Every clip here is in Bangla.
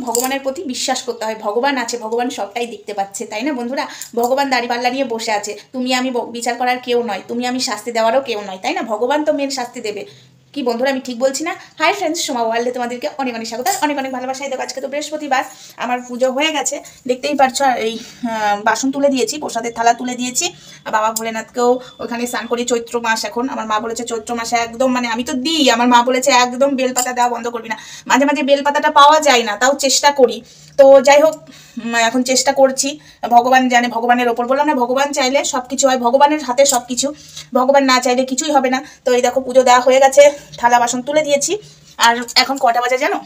ভগবানের প্রতি বিশ্বাস করতে হয়। ভগবান আছে, ভগবান সবটাই দেখতে পাচ্ছে, তাই না বন্ধুরা? ভগবান দাড়িপাল্লা নিয়ে বসে আছে, তুমি আমি বিচার করার কেউ নয়, তুমি আমি শাস্তি দেওয়ারও কেউ নয়, তাই না? ভগবান তো মেন শাস্তি দেবে। কি বন্ধুরা, আমি ঠিক বলছি না? হাই ফ্রেন্ডস, সোমা ওয়ার্ল্ডে তোমাদেরকে অনেক অনেক স্বাগত, অনেক অনেক ভালোবাসাই দেবো। আজকে তো বৃহস্পতিবার, আমার পুজো হয়ে গেছে, দেখতেই পারছো। এই বাসন তুলে দিয়েছি, প্রসাদের থালা তুলে দিয়েছি। বাবা ভোলেনাথকেও ওখানে স্নান করি। চৈত্র মাস এখন, আমার মা বলেছে চৈত্র মাসে একদম, মানে আমি তো দিই, আমার মা বলেছে একদম বেলপাতা দেওয়া বন্ধ করবি না। মাঝে মাঝে বেলপাতাটা পাওয়া যায় না, তাও চেষ্টা করি। তো যাই হোক, এখন চেষ্টা করছি। ভগবান জানে, ভগবানের ওপর, বললাম না ভগবান চাইলে সব কিছু হয়, ভগবানের হাতে সব কিছু, ভগবান না চাইলে কিছুই হবে না। তো এই দেখো পুজো দেওয়া হয়ে গেছে, থালা বাসন তুলে দিয়েছি। আর এখন কটা বাজে জানো?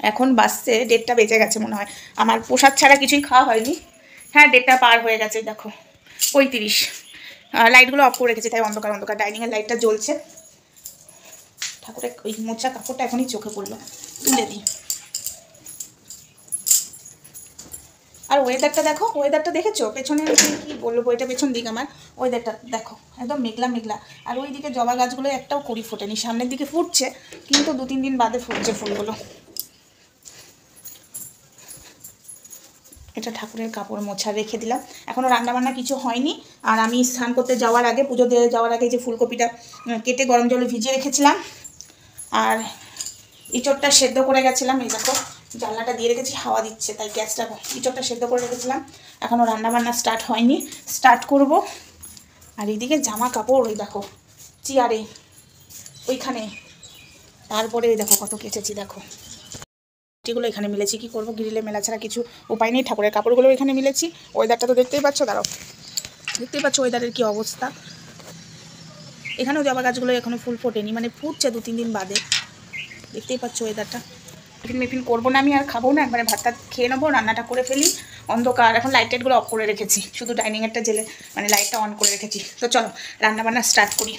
এখন বাজছে 1:30 বেজে গেছে মনে হয়। আমার প্রসাদ ছাড়া কিছুই খাওয়া হয়নি। হ্যাঁ, 1:30 পার হয়ে গেছে, দেখো 35। লাইটগুলো অফ করে রেখেছি, তাই অন্ধকার অন্ধকার। ডাইনিংয়ের লাইটটা জ্বলছে। ঠাকুরের ওই মোচা কাপড়টা এখনই চোখে পড়লো, তুলে দিই। আর ওয়েদারটা দেখো, ওয়েদারটা দেখেছো? পেছনে কি বলবো, এটা পেছন দিক আমার। ওয়েদারটা দেখো, একদম মেঘলা মেঘলা। আর ওই দিকে জবা গাছগুলো একটাও কুড়ি ফোটেনি, সামনের দিকে ফুটছে, কিন্তু 2-3 দিন বাদে ফুটছে ফুলগুলো। এটা ঠাকুরের কাপড় মোছা রেখে দিলাম। এখনও রান্নাবান্না কিছু হয়নি। আর আমি স্নান করতে যাওয়ার আগে, পুজো দিয়ে যাওয়ার আগে যে ফুলকপিটা কেটে গরম জলে ভিজিয়ে রেখেছিলাম, আর ইঁচড়টা সেদ্ধ করে গেছিলাম। এই দেখো, জানলাটা দিয়ে রেখেছি, হাওয়া দিচ্ছে, তাই গ্যাসটা, ইঁচড়টা সেদ্ধ করে রেখেছিলাম। এখনও রান্নাবান্না স্টার্ট হয়নি, স্টার্ট করব। আর এইদিকে জামা কাপড়, ওই দেখো চেয়ারে ওইখানে, তারপরে ওই দেখো কত কেচেছি, দেখো এগুলো এখানে মিলেছি। কি করবো, গ্রিলে মেলা ছাড়া কিছু উপায় নেই। ঠাকুরের কাপড়গুলো এখানে মিলেছি। ওয়েদারটা তো দেখতেই পাচ্ছ, দাঁড়াও, দেখতেই পাচ্ছ ওয়েদারের কি অবস্থা। এখানেও জবা গাছগুলো এখনো ফুল ফোটেনি, মানে ফুটছে 2-3 দিন বাদে। দেখতেই পাচ্ছ ওয়েদারটা। টিফিন করবো না আমি, আর খাবো না, একবারে ভাতটা খেয়ে নেবো, রান্নাটা করে ফেলি। অন্ধকার, এখন লাইট টাইটগুলো অফ করে রেখেছি, শুধু ডাইনিংয়েরটা জেলে, মানে লাইটটা অন করে রেখেছি। তো চলো রান্নাবান্না স্টার্ট করি,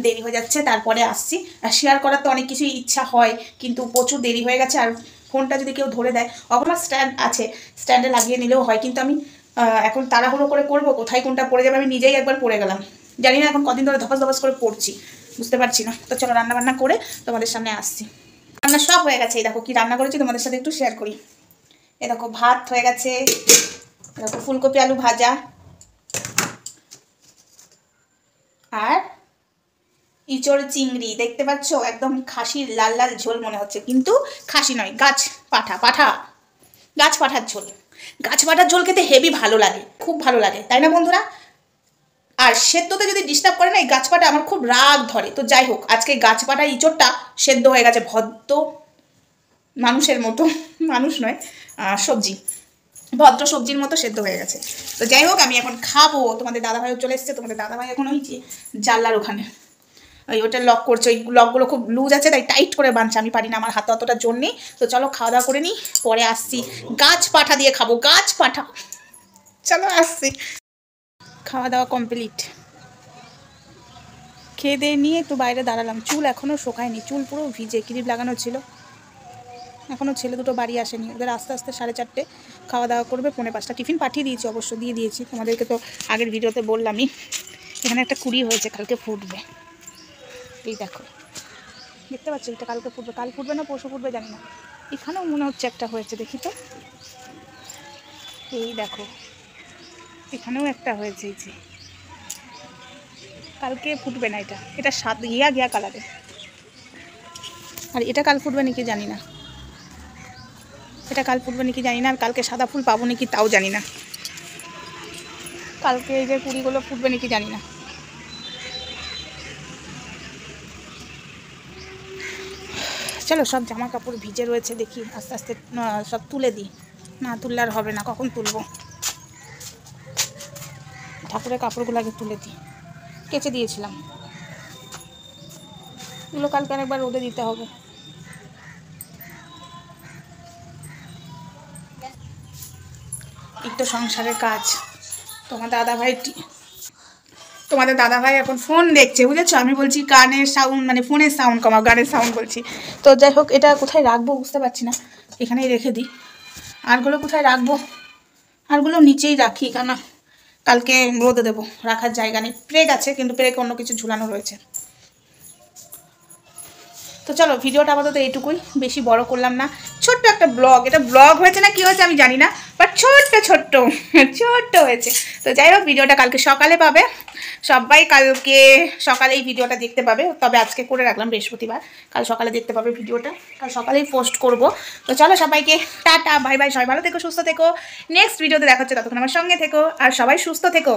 দেরি হয়ে যাচ্ছে, তারপরে আসছি। আর শেয়ার করার তো অনেক কিছুই ইচ্ছা হয়, কিন্তু প্রচুর দেরি হয়ে গেছে। আর ফোনটা যদি কেউ ধরে দেয়, অবশ্য স্ট্যান্ড আছে, স্ট্যান্ডে লাগিয়ে নিলেও হয়, কিন্তু আমি এখন তাড়াহুড়ো করে করবো, কোথায় কোনটা পড়ে যাবে, আমি নিজেই একবার পড়ে গেলাম। জানি না এখন কদিন ধরে ধপাস ধপাস করে পড়ছি, বুঝতে পারছি না। তো চলো রান্নাবান্না করে তোমাদের সামনে আসছি। রান্না সব হয়ে গেছে। এই দেখো কি রান্না করেছি, তোমাদের সাথে একটু শেয়ার করি। এই দেখো ভাত হয়ে গেছে, দেখো ফুলকপি আলু ভাজা, আর ইঁচড় চিংড়ি। দেখতে পাচ্ছ একদম খাসির লাল লাল ঝোল মনে হচ্ছে, কিন্তু খাসি নয়, গাছ পাঠা, গাছ পাঠার ঝোল। গাছ পাঠার ঝোল খেতে হেভি ভালো লাগে, খুব ভালো লাগে, তাই না বন্ধুরা? আর সেদ্ধতে যদি ডিস্টার্ব করে না এই গাছপাটা, আমার খুব রাগ ধরে। তো যাই হোক, আজকে গাছপাটা ইঁচড়টা সেদ্ধ হয়ে গেছে ভদ্র মানুষের মতো, মানুষ নয়, সবজি, ভদ্র সবজির মতো সেদ্ধ হয়ে গেছে। তো যাই হোক, আমি এখন খাবো। তোমাদের দাদাভাইও চলে এসছে। তোমাদের দাদাভাই এখন ওই যে জানলার ওখানে ওই ওটা লক করছে, ওই লকগুলো খুব লুজ আছে, তাই টাইট করে বাঁধছে, আমি পারি না, আমার হাতে অতটা জোর নেই। তো চলো খাওয়া দাওয়া করে নিই, পরে আসছি। গাছ পাঠা দিয়ে খাবো, গাছ পাঠা। চলো আসছি। খাওয়া দাওয়া কমপ্লিট, খেয়ে দিয়ে নিয়ে একটু বাইরে দাঁড়ালাম। চুল এখনও শোকায়নি, চুল পুরো ভিজে, ক্লিপ লাগানো ছিল। এখনও ছেলে দুটো বাড়ি আসেনি, ওদের আস্তে আস্তে 4:30 খাওয়া দাওয়া করবে, 4:45। টিফিন পাঠিয়ে দিয়েছি, অবশ্য দিয়ে দিয়েছি, তোমাদেরকে তো আগের ভিডিওতে বললামই। এখানে একটা কুড়ি হয়েছে, কালকে ফুটবে। এই দেখো, দেখতে পাচ্ছ, এটা কালকে ফুটবে, কাল ফুটবে না পরশু ফুটবে জানি না। এখানেও মনে হচ্ছে একটা হয়েছে, দেখি তো। এই দেখো, এখানেও একটা হয়েছে, এই যে। কালকে ফুটবে না, এটা ঘিয়া কালারের। আর এটা কাল ফুটবে নাকি জানি না, এটা কাল ফুটবে নাকি জানি না। আর কালকে সাদা ফুল পাবো নাকি তাও জানি না। কালকে এই যে কুড়িগুলো ফুটবে নাকি জানি না। চলো, সব জামা কাপড় ভিজে রয়েছে, দেখি আস্তে আস্তে সব তুলে দিই। না তুললে আর হবে না, কখন তুলবো? ঠাকুরের কাপড়গুলো আগে তুলে দিই, কেচে দিয়েছিলাম, এগুলো কালকে আরেকবার রোদে দিতে হবে। এই তো সংসারের কাজ। তোমাদের দাদাভাই এখন ফোন দেখছে, বুঝেছো? আমি বলছি কানের সাউন্ড, মানে ফোনের সাউন্ড কমাও, গানের সাউন্ড বলছি। তো যাই হোক, এটা কোথায় রাখবো বুঝতে পারছি না, এখানেই রেখে দিই। আরগুলো কোথায় রাখবো? আরগুলো নিচেই রাখি, কেন কালকে রোদে দেবো, রাখার জায়গা নেই। প্রেগ আছে, কিন্তু প্রেগ অন্য কিছু ঝুলানো রয়েছে। তো চলো ভিডিওটা আপাতত এইটুকুই, বেশি বড় করলাম না, ছোট্ট একটা ব্লগ, এটা ব্লগ হয়েছে না কি হয়েছে আমি জানি না, বাট ছোট্ট ছোট্ট ছোট্ট হয়েছে। তো যাই হোক ভিডিওটা কালকে সকালে পাবে, সবাই কালকে সকালে এই ভিডিওটা দেখতে পাবে, তবে আজকে করে রাখলাম বৃহস্পতিবার, কাল সকালে দেখতে পাবে ভিডিওটা, কাল সকালেই পোস্ট করব। তো চলো সবাইকে টাটা বাই বাই, সবাই ভালো থেকো সুস্থ থেকো, নেক্সট ভিডিওতে দেখা হচ্ছে, ততক্ষণ আমার সঙ্গে থেকো আর সবাই সুস্থ থেকো।